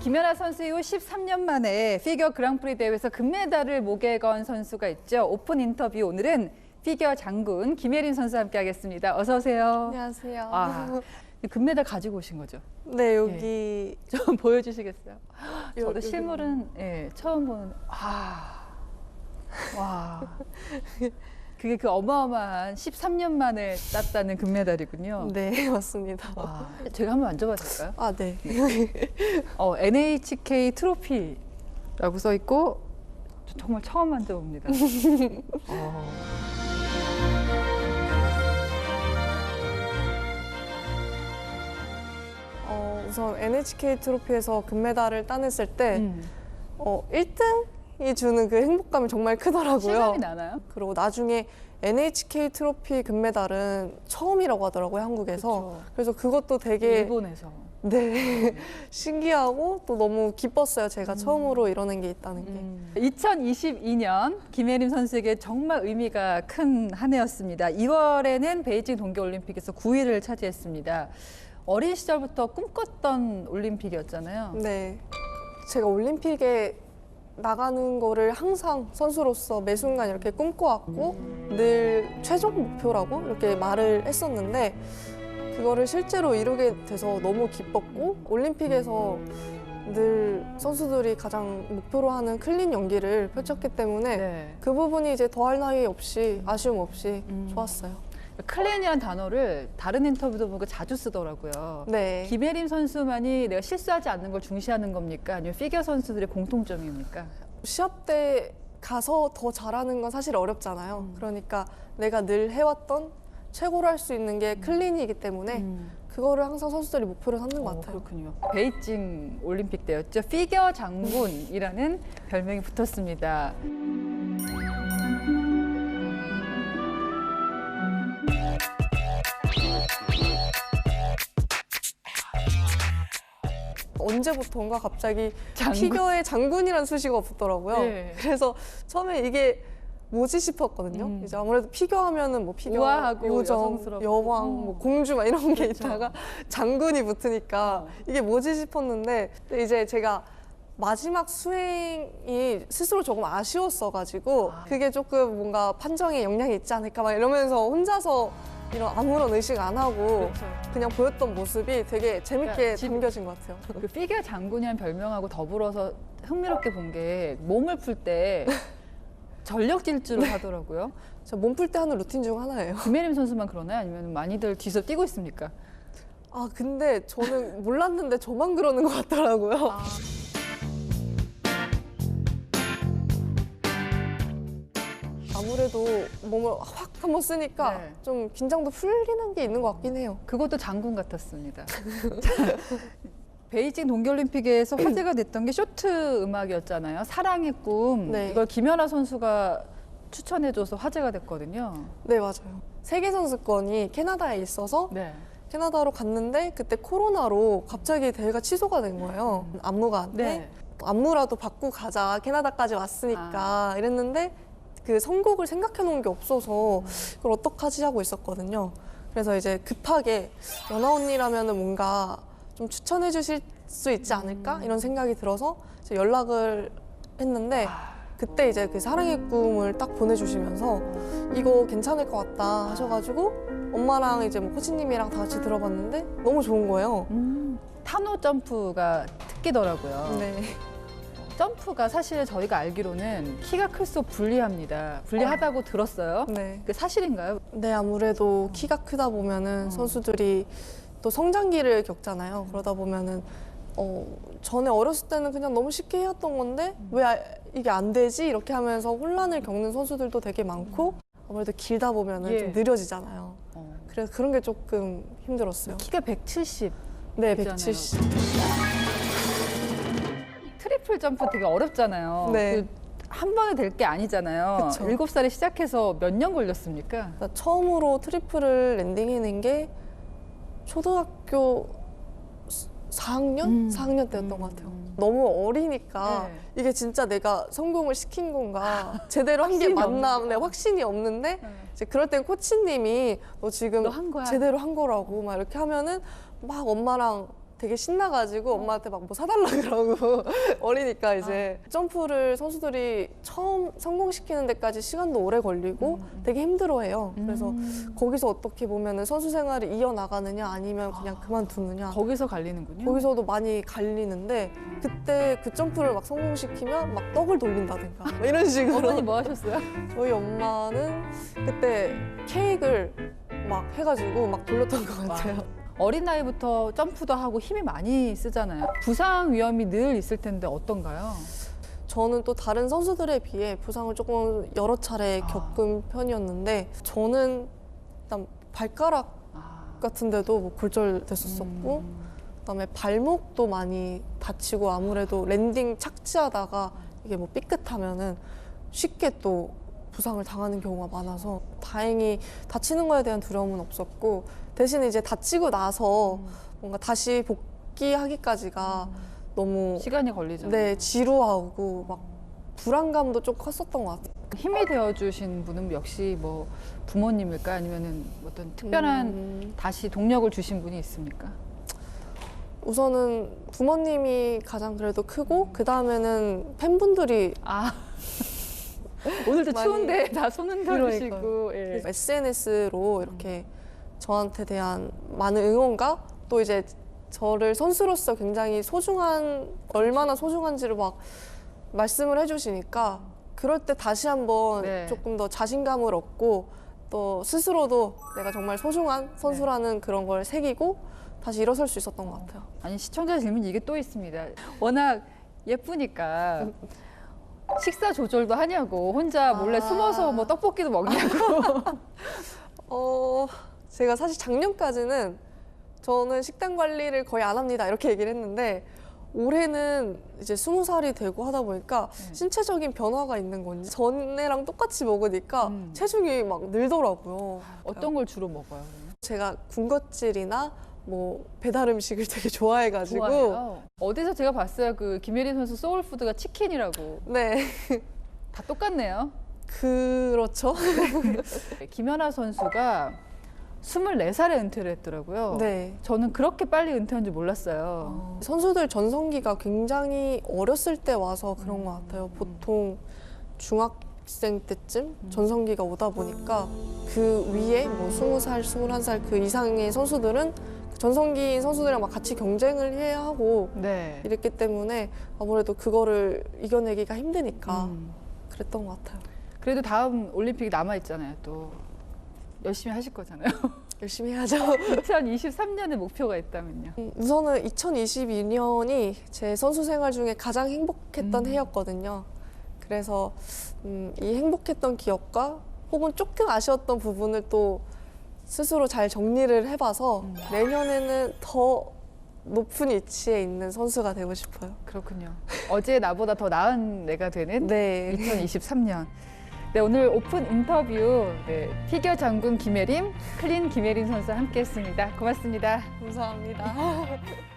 김연아 선수 이후 13년 만에 피겨 그랑프리 대회에서 금메달을 목에 건 선수가 있죠. 오픈 인터뷰 오늘은 피겨 장군 김예린 선수와 함께하겠습니다. 어서 오세요. 안녕하세요. 아, 금메달 가지고 오신 거죠? 네, 여기 좀 보여주시겠어요? 저도 여기. 실물은 처음 보는. 와. 그게 그 어마어마한 13년 만에 땄다는 금메달이군요. 네, 맞습니다. 와, 제가 한번 만져봐도 될까요? 아, 네. NHK 트로피라고 써 있고 정말 처음 만져봅니다. 우선 NHK 트로피에서 금메달을 따냈을 때 1등이 주는 그 행복감이 정말 크더라고요. 실감이 나나요? 그리고 나중에 NHK 트로피 금메달은 처음이라고 하더라고요, 한국에서. 그쵸. 그래서 그것도 되게 일본에서. 네, 신기하고 또 너무 기뻤어요. 제가 처음으로 이뤄낸 게 있다는 게. 2022년 김예림 선수에게 정말 의미가 큰 한 해였습니다. 2월에는 베이징 동계올림픽에서 9위를 차지했습니다. 어린 시절부터 꿈꿨던 올림픽이었잖아요. 네. 제가 올림픽에 나가는 거를 항상 선수로서 매 순간 이렇게 꿈꿔왔고 늘 최종 목표라고 이렇게 말을 했었는데 그거를 실제로 이루게 돼서 너무 기뻤고 올림픽에서 늘 선수들이 가장 목표로 하는 클린 연기를 펼쳤기 때문에 네. 그 부분이 이제 더할 나위 없이 아쉬움 없이 좋았어요. 클린이라는 단어를 다른 인터뷰도 보고 자주 쓰더라고요. 네. 김예림 선수만이 내가 실수하지 않는 걸 중시하는 겁니까? 아니면 피겨 선수들의 공통점입니까? 시합 때 가서 더 잘하는 건 사실 어렵잖아요. 그러니까 내가 늘 해왔던 최고로 할 수 있는 게 클린이기 때문에 그거를 항상 선수들이 목표로 삼는 것 같아요. 그렇군요. 베이징 올림픽 때였죠. 피겨 장군이라는 별명이 붙었습니다. 언제부턴가 갑자기 장군? 피겨에 장군이라는 수식어가 붙더라고요. 네. 그래서 처음에 이게 뭐지 싶었거든요. 이제 아무래도 피겨 하면은 뭐 피겨, 우아하고 요정, 여성스럽고. 여왕, 뭐 공주 막 이런 게 그렇죠. 있다가 장군이 붙으니까 이게 뭐지 싶었는데 이제 제가 마지막 수행이 스스로 조금 아쉬웠어가지고 그게 조금 뭔가 판정에 영향이 있지 않을까 막 이러면서 혼자서 이런 아무런 의식 안 하고 그렇죠. 그냥 보였던 모습이 되게 재밌게 그러니까 집- 담겨진 것 같아요. 그 피겨 장군이라는 별명하고 더불어서 흥미롭게 본 게 몸을 풀 때 전력 질주를 하더라고요. 저 몸 풀 때 하는 루틴 중 하나예요. 김예림 선수만 그러나요? 아니면 많이들 뒤서 뛰고 있습니까? 아 근데 저는 몰랐는데 저만 그러는 것 같더라고요. 아무래도 몸을 확 한번 쓰니까 네. 좀 긴장도 풀리는 게 있는 것 같긴 해요. 그것도 장군 같았습니다. 자, 베이징 동계올림픽에서 화제가 됐던 게 쇼트 음악이었잖아요. 사랑의 꿈. 네. 이걸 김연아 선수가 추천해줘서 화제가 됐거든요. 네 맞아요. 세계 선수권이 캐나다에 있어서 네. 캐나다로 갔는데 그때 코로나로 갑자기 대회가 취소가 된 거예요. 안무가한테 네. 안무라도 받고 가자. 캐나다까지 왔으니까 이랬는데 그 선곡을 생각해 놓은 게 없어서 그걸 어떡하지 하고 있었거든요. 그래서 이제 급하게 연아 언니라면은 뭔가 좀 추천해 주실 수 있지 않을까 이런 생각이 들어서 이제 연락을 했는데 그때 이제 그 사랑의 꿈을 딱 보내주시면서 이거 괜찮을 것 같다 하셔가지고 엄마랑 이제 뭐 코치님이랑 다 같이 들어봤는데 너무 좋은 거예요. 타노 점프가 특기더라고요. 네. 점프가 사실 저희가 알기로는 키가 클수록 불리합니다. 불리하다고 들었어요. 네. 그 사실인가요? 네, 아무래도 키가 크다 보면은 선수들이 또 성장기를 겪잖아요. 그러다 보면은 전에 어렸을 때는 그냥 너무 쉽게 해왔던 건데 왜 이게 안 되지? 이렇게 하면서 혼란을 겪는 선수들도 되게 많고 아무래도 길다 보면은 예. 좀 느려지잖아요. 그래서 그런 게 조금 힘들었어요. 키가 170. 네, 있잖아요. 170. 트리플 점프 되게 어렵잖아요. 네. 한 번에 될 게 아니잖아요. 그쵸. 7살에 시작해서 몇 년 걸렸습니까? 그러니까 처음으로 트리플을 랜딩해낸 게 초등학교 4학년? 4학년 때였던 것 같아요. 너무 어리니까 네. 이게 진짜 내가 성공을 시킨 건가 제대로 한 게 확신이 맞나 없는 네, 확신이 없는데 이제 그럴 땐 코치님이 너 지금 너 한 거야. 제대로 한 거라고 막 이렇게 하면은 막 엄마랑 되게 신나가지고 엄마한테 막 뭐 사달라 그러고 어리니까 이제 점프를 선수들이 처음 성공시키는 데까지 시간도 오래 걸리고 되게 힘들어해요. 그래서 거기서 어떻게 보면은 선수 생활을 이어나가느냐 아니면 그냥 그만두느냐 거기서 갈리는군요. 거기서도 많이 갈리는데 그때 그 점프를 막 성공시키면 막 떡을 돌린다든가 막 이런 식으로 어머니 뭐 하셨어요? 저희 엄마는 그때 케이크를 막 해가지고 막 돌렸던 것 같아요. 어린 나이부터 점프도 하고 힘이 많이 쓰잖아요. 부상 위험이 늘 있을 텐데 어떤가요? 저는 또 다른 선수들에 비해 부상을 조금 여러 차례 겪은 편이었는데 저는 일단 발가락 같은 데도 뭐 골절됐었었고 그다음에 발목도 많이 다치고 아무래도 랜딩 착지하다가 이게 뭐 삐끗하면은 쉽게 또 부상을 당하는 경우가 많아서 다행히 다치는 거에 대한 두려움은 없었고 대신 이제 다치고 나서 뭔가 다시 복귀하기까지가 너무 시간이 걸리잖아요. 네, 지루하고 막 불안감도 좀 컸었던 것 같아요. 힘이 되어주신 분은 역시 뭐 부모님일까 아니면은 어떤 특별한 다시 동력을 주신 분이 있습니까? 우선은 부모님이 가장 그래도 크고 그 다음에는 팬분들이 오늘도 많이- 추운데 다 손 흔들으시고 예. SNS로 이렇게 저한테 대한 많은 응원과 또 이제 저를 선수로서 굉장히 소중한 얼마나 소중한지를 막 말씀을 해주시니까 그럴 때 다시 한번 네. 조금 더 자신감을 얻고 또 스스로도 내가 정말 소중한 선수라는 그런 걸 새기고 다시 일어설 수 있었던 것 같아요. 아니 시청자 질문 이게 또 있습니다. 워낙 예쁘니까 식사 조절도 하냐고 혼자 몰래 숨어서 뭐 떡볶이도 먹냐고. 제가 사실 작년까지는 저는 식단 관리를 거의 안 합니다 이렇게 얘기를 했는데 올해는 이제 20살이 되고 하다 보니까 신체적인 변화가 있는 건지 전에랑 똑같이 먹으니까 체중이 막 늘더라고요. 어떤 걸 주로 먹어요? 제가 군것질이나 뭐 배달 음식을 되게 좋아해가지고 좋아해요. 어디서 제가 봤어요. 그 김예린 선수 소울푸드가 치킨이라고. 네 다 똑같네요. 그렇죠. 김연아 선수가 24살에 은퇴를 했더라고요. 네. 저는 그렇게 빨리 은퇴한 줄 몰랐어요. 선수들 전성기가 굉장히 어렸을 때 와서 그런 것 같아요. 보통 중학생 때쯤 전성기가 오다 보니까 그 위에 뭐 20살, 21살 그 이상의 선수들은 전성기인 선수들이랑 막 같이 경쟁을 해야 하고 네. 이랬기 때문에 아무래도 그거를 이겨내기가 힘드니까 그랬던 것 같아요. 그래도 다음 올림픽이 남아 있잖아요. 또 열심히 하실 거잖아요. 열심히 해야죠. 2023년에 목표가 있다면요. 우선은 2022년이 제 선수 생활 중에 가장 행복했던 해였거든요. 그래서 이 행복했던 기억과 혹은 조금 아쉬웠던 부분을 또 스스로 잘 정리를 해봐서 내년에는 더 높은 위치에 있는 선수가 되고 싶어요. 그렇군요. 어제 나보다 더 나은 내가 되는 네. 2023년. 네, 오늘 오픈 인터뷰 피겨 장군 김예림, 클린 김예린 선수와 함께했습니다. 고맙습니다. 감사합니다.